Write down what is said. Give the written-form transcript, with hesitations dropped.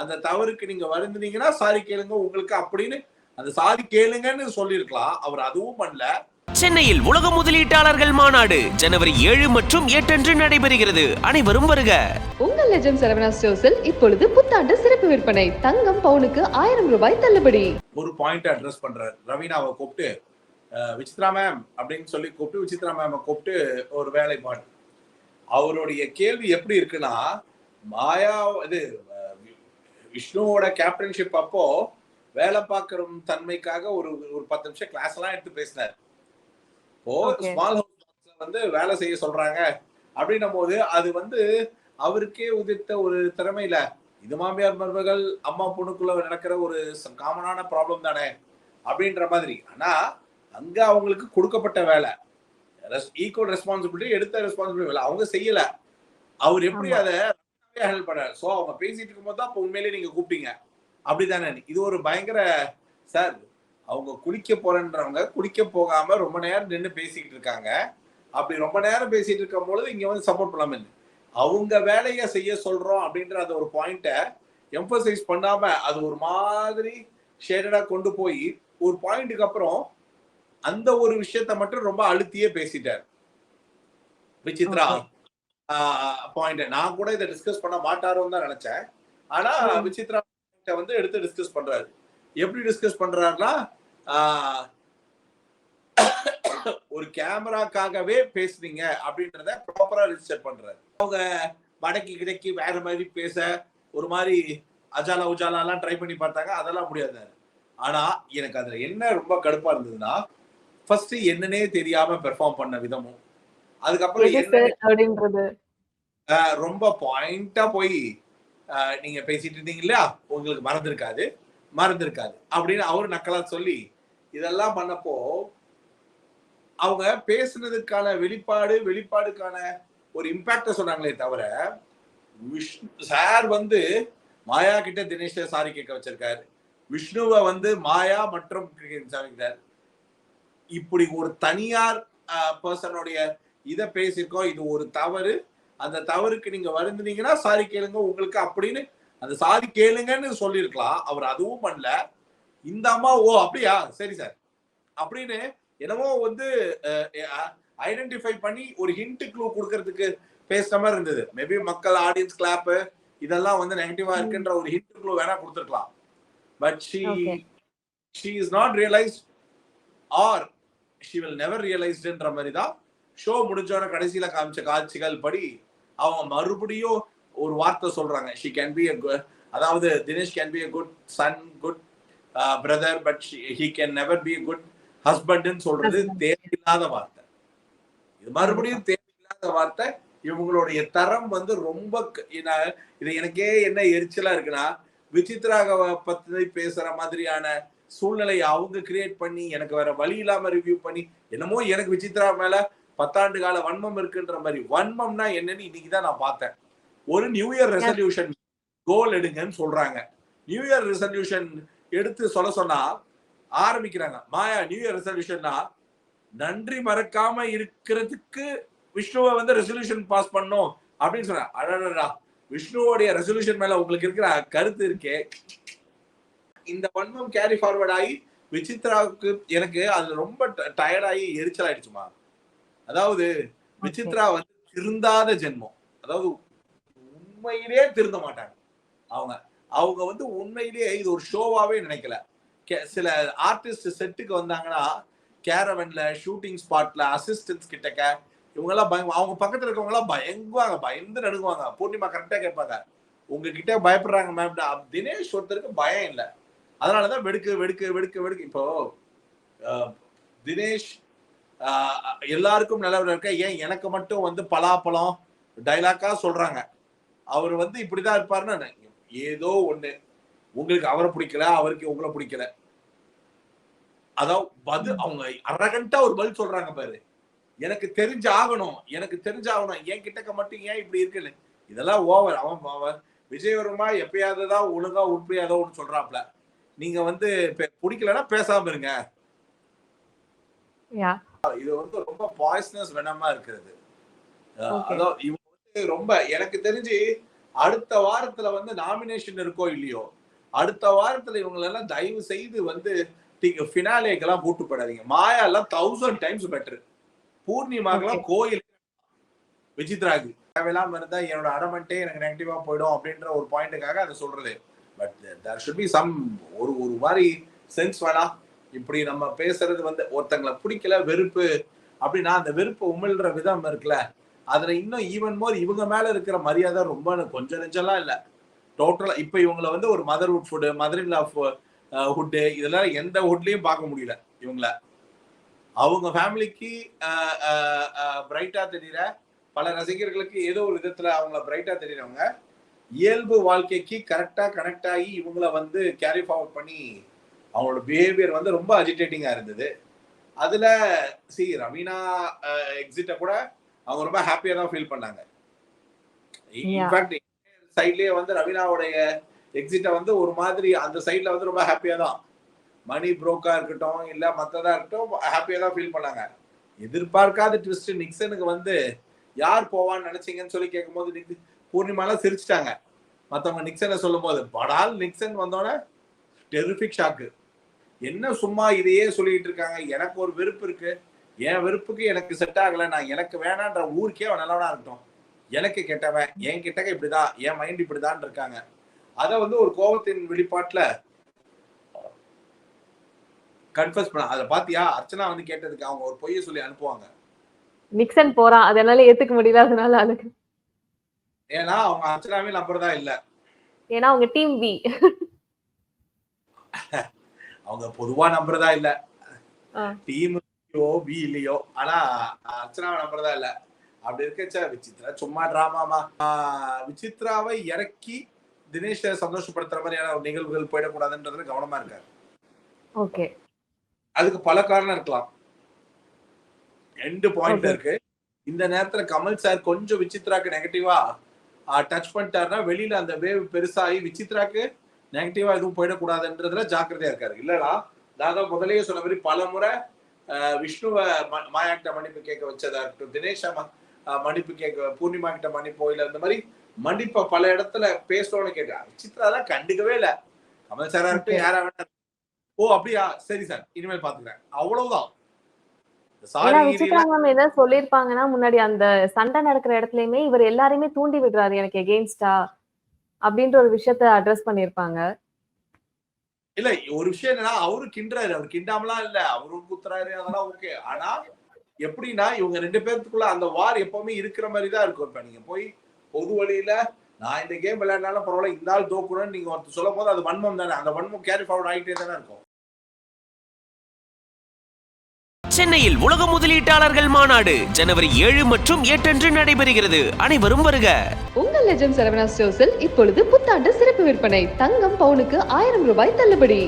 அந்த தவறுக்கு நீங்க வருந்துனீங்கன்னா சாரி கேளுங்க உங்களுக்கு அப்படின்னு அந்த சாரி கேளுங்கன்னு சொல்லியிருக்கலாம். அவர் அதுவும் பண்ணல. சென்னையில் உலக முதலீட்டாளர்கள் மாநாடு ஜனவரி 7 மற்றும் 8 அன்று நடைபெறுகிறது. அனைவரும் வருக. உங்கள் லெஜண்ட் சரவணா ஸ்டோர்ஸில் இப்பொழுது புத்தாண்டு சிறப்பு விற்பனை. தங்கம் பவுனுக்கு 1000 ரூபாய் தள்ளுபடி. ஒரு பாயிண்ட் அட்ரஸ் பண்றாரு. ரவீனாவை கூப்பிட்டு விசித்ரா மேம் அப்படின்னு சொல்லி கூப்பிட்டு விசித்ரா மேம் கூப்பிட்டு ஒரு வேலைப்பாடு. அவருடைய கேள்வி எப்படி இருக்குன்னா, மாயா இது விஷ்ணுவோட கேப்டன்ஷிப் அப்போ வேலை பார்க்கிற தன்மைக்காக ஒரு 10 நிமிஷம் கிளாஸ் எல்லாம் எடுத்து பேசினார். இப்போ ஸ்மால் ஹவுஸ் வந்து வேலை செய்ய சொல்றாங்க அப்படின்னும் போது அது வந்து அவருக்கே உதித்த ஒரு திறமையில இது மாமியார் மருமகள் அம்மா பொண்ணுக்குள்ள நடக்கிற ஒரு காமனான ப்ராப்ளம் தானே அப்படின்ற மாதிரி. ஆனா அங்க அவங்களுக்கு கொடுக்கப்பட்ட வேலை ஈக்குவல் ரெஸ்பான்சிபிலிட்டி எடுத்த ரெஸ்பான்சிபிலிட்டி அவங்க செய்யல. அவர் எப்படி அதை ஹேண்டில் பண்ணாரு. சோ அவங்க பேசிட்டு இருக்கும்போது தான் உண்மையிலேயே நீங்க கூப்பிட்டீங்க அப்படிதானே. இது ஒரு பயங்கர சார் அவங்க குளிக்க போறேன்றவங்க குளிக்க போகாம ரொம்ப நேரம் நின்று பேசிக்கிட்டு இருக்காங்க. அப்படி ரொம்ப நேரம் பேசிட்டு இருக்கும் பொழுது இங்க வந்து சப்போர்ட் பண்ணாம அவங்க வேலையை செய்ய சொல்றோம் அப்படின்ற அந்த ஒரு பாயிண்ட எம்பசைஸ் பண்ணாம அது ஒரு மாதிரி ஷேடடா கொண்டு போய் ஒரு பாயிண்ட்டுக்கு அப்புறம் அந்த ஒரு விஷயத்த மட்டும் ரொம்ப அழுத்தியே பேசிட்டார் விசித்ரா பாயிண்ட். நான் கூட இதை டிஸ்கஸ் பண்ண மாட்டாரோன்னு தான் நினைச்சேன். ஆனா விசித்ரா வந்து எடுத்து டிஸ்கஸ் பண்றாரு. எப்படி டிஸ்கஸ் பண்றாருன்னா ஒரு கேமராக்காகவே பேசுறீங்க அப்படின்றத ப்ராப்பரா ரிஜிஸ்டர் பண்றாரு. அவங்க வடக்கு கிடைக்கு வேற மாதிரி பேச ஒரு மாதிரி அஜாலா உஜாலா எல்லாம் ட்ரை பண்ணி பார்த்தாங்க. அதெல்லாம் முடியாது. ஆனா எனக்கு அதுல என்ன ரொம்ப கடுப்பா இருந்ததுன்னா ஃபர்ஸ்ட் என்னன்னே தெரியாம பெர்ஃபார்ம் பண்ண விதமும் அதுக்கப்புறம் அப்படின்றது ரொம்ப பாயிண்டா போய் நீங்க பேசிட்டு இருந்தீங்க இல்லையா உங்களுக்கு மறந்துருக்காது அப்படின்னு அவரு நக்கலா சொல்லி இதெல்லாம் பண்ணப்போ அவங்க பேசுனதுக்கான வெளிப்பாடுக்கான ஒரு இம்பாக்ட சொன்னாங்களே தவிர சார் வந்து மாயா கிட்ட தினேஷ் சாரி கேட்க வச்சிருக்காரு. விஷ்ணுவை வந்து மாயா மற்றும் இப்படி ஒரு தனியார் பர்சனுடைய இதை பேசியிருக்கோம். இது ஒரு தவறு. அந்த தவறுக்கு நீங்க வருந்துனீங்கன்னா சாரி கேளுங்க உங்களுக்கு அப்படின்னு அந்த சாரி கேளுங்கன்னு சொல்லியிருக்கலாம். அவர் அதுவும் பண்ணல. இந்த அம்மா அப்படியா சரி சார் அப்படின்னு என்னமோ வந்து ஐடென்டிஃபை பண்ணி ஒரு ஹிண்ட் க்ளூ கொடுக்கறதுக்கு பேசுற மாதிரி இருந்தது. மேபி மக்கள் ஆடியன்ஸ் கிளாப் இதெல்லாம் வந்து நெகட்டிவா இருக்குன்ற ஒரு ஹிண்ட் க்ளூ வேணா கொடுத்துருக்கலாம். But she is not realized or she will never realizedன்ற மாதிரி தான் ஷோ முடிஞ்சோட கடைசியில காமிச்ச காட்சிகள் படி அவங்க மறுபடியும் ஒரு வார்த்தை சொல்றாங்க. she can be a good, அதாவது Dinesh can be a good son, good brother, but he can never be a good husband ன்னு சொல்றது தேவையில்லாத வார்த்தை. இது மறுபடியும் தேவையில்லாத வார்த்தை. இவங்களுடைய தரம் வந்து ரொம்ப இது எனக்கே என்ன எரிச்சலா இருக்குன்னா விசித்ராவை பத்தி பேசுற மாதிரியான சூழ்நிலையை அவங்க கிரியேட் பண்ணி எனக்கு வேற வழி இல்லாம ரிவ்யூ பண்ணி என்னமோ எனக்கு விசித்ரா மேல 10 ஆண்டு கால வன்மம் இருக்குன்ற மாதிரி. வன்மம்னா என்னன்னு இன்னைக்குதான் நான் பார்த்தேன். ஒரு நியூ இயர் ரெசல்யூஷன் கோல் எடுங்கன்னு சொல்றாங்க. நியூ இயர் ரெசல்யூஷன் எடுத்து சொன்னா ஆரம்பிக்கிறாங்க. மாயா நியூ இயர் ரெசல்யூஷன்னா நன்றி மறக்காம இருக்கிறதுக்கு விஷ்ணுவை வந்து ரெசல்யூஷன் பாஸ் பண்ணும் அப்படின்னு சொன்னா அடடா விஷ்ணுவோடைய ரெசல்யூஷன் மேல உங்களுக்கு இருக்கிற கருத்து இருக்கே. இந்த வன்மம் கேரி ஃபார்வர்ட் ஆகி விசித்ராவுக்கு எனக்கு அது ரொம்ப டயர்டாகி எரிச்சல் ஆயிடுச்சுமா. அதாவது விசித்ரா வந்து திருந்தாத ஜென்மம். அதாவது உண்மையிலேயே திருந்த மாட்டாங்க அவங்க வந்து உண்மையிலேயே இது ஒரு ஷோவாவே நினைக்கல. சில ஆர்டிஸ்ட் செட்டுக்கு வந்தாங்கன்னா கேரவன்ல ஷூட்டிங் ஸ்பாட்ல அசிஸ்டன்ஸ் கிட்டக்க இவங்க எல்லாம் அவங்க பக்கத்துல இருக்கவங்க எல்லாம் பயந்து நடுங்குவாங்க. பூர்ணிமா கரெக்டா கேட்பாங்க உங்ககிட்ட பயப்படுறாங்க மேம். தினேஷ் ஒருத்தருக்கு பயம் இல்லை. அதனாலதான் வெடுக்கு இப்போ தினேஷ் எல்லாருக்கும் நிலவரம் இருக்க ஏன் எனக்கு மட்டும் வந்து பலாப்பழம் டைலாக்கா சொல்றாங்க. அவர் வந்து இப்படிதான் இருப்பாருன்னு ஏதோ ஒண்ணு உங்களுக்கு அவரை பிடிக்கல அவருக்கு உங்களை பிடிக்கல. அதாவது அவங்க அரகண்டா ஒரு பதில் சொல்றாங்க பாரு. எனக்கு தெரிஞ்சாகணும் என் கிட்டக்க மட்டும் ஏன் இப்படி இருக்குன்னு. இதெல்லாம் ஓவர். அவன் விஜயவர்மா எப்பயாவதுதான் ஒழுங்கா உருப்படியாதோ ஒண்ணு சொல்றாப்ல. நீங்க வந்து பிடிக்கலன்னா பேசாம இருங்க. இது வந்து ரொம்ப பாய்சனஸ் வெனமா இருக்கிறது. அதான் இவங்க வந்து ரொம்ப எனக்கு தெரிஞ்சு அடுத்த வாரத்துல வந்து நாமினேஷன் இருக்கோ இல்லையோ, அடுத்த வாரத்துல இவங்களெல்லாம் தயவு செய்து வந்து ஃபினாலேக்கெல்லாம் கூட்டு போடாதீங்க. மாயா எல்லாம் 1000 டைம்ஸ் பெட்டர். பூர்ணிமாக்கெல்லாம் கோயில், விசித்ராக்கு தேவையில்லாம இருந்தா என்னோட அடமெண்டே எனக்கு நெகட்டிவா போயிடும் அப்படின்ற ஒரு பாயிண்ட்டுக்காக அதை சொல்றது. But there should be some ஒரு மாதிரி சென்ஸ் வேணா. இப்படி நம்ம பேசுறது வந்து ஒருத்தங்களை பிடிக்கல, வெறுப்பு அப்படின்னா அந்த வெறுப்பு உமிழ்ற விதம் இருக்குல்ல, அதுல இன்னும் ஈவன் மோர் இவங்க மேல இருக்கிற மரியாதை ரொம்ப கொஞ்சம் நெஞ்செல்லாம் இல்ல. டோட்டலா இப்ப இவங்களை வந்து ஒரு motherhood food, mother in law hood, இதெல்லாம் எந்த ஹுட்லயும் பார்க்க முடியல இவங்கள. அவங்க ஃபேமிலிக்கு பிரைட்டா தெரியற பல ரசிகர்களுக்கு ஏதோ ஒரு விதத்துல அவங்கள பிரைட்டா தெரியறவங்க இயல்பு வாழ்க்கைக்கு கரெக்டா கனெக்ட் ஆகி இவங்கள வந்து கேரி ஃபார்வர்ட் பண்ணி அவங்களோட பிஹேவியர் வந்து ரொம்ப அஜிடேட்டிங்கா இருந்தது. அதுல ரவீனா எக்ஸிட்ட கூட அவங்க ரொம்ப ஹாப்பியா தான் ஃபீல் பண்ணாங்க. இன்ஃபேக்ட் சைட்லயே வந்து ரவீனாவுடைய எக்ஸிட்ட வந்து ஒரு மாதிரி அந்த சைட்ல வந்து ரொம்ப ஹாப்பியா தான், மணி புரோக்கா இருக்கட்டும் இல்ல மத்ததா இருக்கட்டும் ஹாப்பியா தான் ஃபீல் பண்ணாங்க. எதிர்பார்க்காத ட்விஸ்ட் நிக்சனுக்கு வந்து யார் போவான்னு நினைச்சீங்கன்னு சொல்லி கேட்கும்போது பூர்ணிமாலாம் சிரிச்சிட்டாங்க. மத்தவங்க நிக்சனை சொல்லும் போது படால் நிக்சன் வந்தோட டெரிஃபிக் ஷாக்கு. என்ன சும்மா இதையே சொல்லிட்டு இருக்காங்க, எனக்கு ஒரு வெறுப்பு இருக்கு, என் வெறுப்புக்கு எனக்கு செட் ஆகல, நான் எனக்கு வேணான்ற ஊருக்கே அவன் நல்லவனா இருக்கட்டும், எனக்கு கெட்டவன் என் கிட்டக்க இப்படிதான், என் மைண்ட் இப்படிதான் இருக்காங்க. அத வந்து ஒரு கோபத்தின் வெளிப்பாட்டுல கன்ஃபஸ் பண்ண. அத பாத்தியா அர்ச்சனா வந்து கேட்டதுக்கு அவங்க ஒரு பொய்யை சொல்லி அனுப்புவாங்க. நிக்சன் போறான் அதனால ஏத்துக்க முடியல, அதனால அழுகு. ஏன்னா அவங்க அர்ச்சனாவே நம்புறதா இல்ல, ஏன்னா அவங்க டீம் பி. அவங்க பொதுவா நம்புறதா இல்ல, டீம் பி இல்லையோ, ஆனா அர்ச்சனாவை நம்புறதா இல்ல. அப்படி இருக்கச்ச விசித்ரா சும்மா டிராமாமா. விசித்ராவை இறக்கி தினேஷ் சந்தோஷப்படுத்துற மாதிரியான நிகழ்வுகள் போயிடக்கூடாதுன்றதுல கவனமா இருக்காரு. ஓகே, அதுக்கு பல காரணம் இருக்கலாம். எண்டு பாயிண்ட் இருக்கு. இந்த நேரத்துல கமல் சார் கொஞ்சம் விசித்ராக்கு நெகட்டிவா டச் பண்ணிட்டாருன்னா வெளியில அந்த வேவ் பெருசாகி விசித்ராக்கு நெகட்டிவா எதுவும் போயிடக்கூடாதுன்றதுல ஜாக்கிரதையா இருக்காரு. இல்லடா நான் தான் முதலேயே சொன்ன மாதிரி பல முறை விஷ்ணுவை மாயாக்கிட்ட மன்னிப்பு கேட்க வச்சதா இருக்கட்டும், தினேஷ் மன்னிப்பு கேட்க, பூர்ணிமா கிட்ட மன்னிப்போ இல்ல இந்த மாதிரி மன்னிப்ப பல இடத்துல பேசணும்னு கேட்டா விசித்ரா தான் கண்டுக்கவே இல்ல. கமல் சாரா இருக்கட்டும் யாரா வேணா, ஓ அப்படியா சரி சார் இனிமேல் பாத்துக்கிறேன் அவ்வளவுதான். விசித்ரா மேம் என்ன சொல்லிருப்பாங்கன்னா முன்னாடி அந்த சண்டை நடக்கிற இடத்துலயுமே இவர் எல்லாரையுமே தூண்டி விடுறாரு எனக்கு எகெயின்ஸ்டா அப்படின்ற ஒரு விஷயத்த அட்ரஸ் பண்ணிருப்பாங்க. இல்ல ஒரு விஷயம் என்னன்னா அவரு கிண்டுறாரு, அவர் கிண்டாமலாம் இல்ல, அவரும் குத்துறாரு, அதெல்லாம் ஓகே. ஆனா எப்படின்னா இவங்க ரெண்டு பேருக்குள்ள அந்த வார் எப்பவுமே இருக்கிற மாதிரி தான் இருக்கும். இப்ப நீங்க போய் பொது வழியில நான் இந்த கேம் விளையாடினாலும் பரவாயில்ல இந்த ஆள் தோக்குறேன்னு நீங்க ஒருத்தர் சொல்லும் போது அது வன்மம் தானே, அந்த வன்மம் கேரி ஃபார்வர்ட் ஆகிட்டே தானே இருக்கும். சென்னையில் உலக முதலீட்டாளர்கள் மாநாடு ஜனவரி 7 மற்றும் 8 நடைபெறுகிறது. அனைவரும் வருக. உங்கள் லெஜண்ட் சரவணா ஸ்டோர்ஸில் இப்பொழுது புத்தாண்டு சிறப்பு விற்பனை. தங்கம் பவுனுக்கு 1000 ரூபாய் தள்ளுபடி.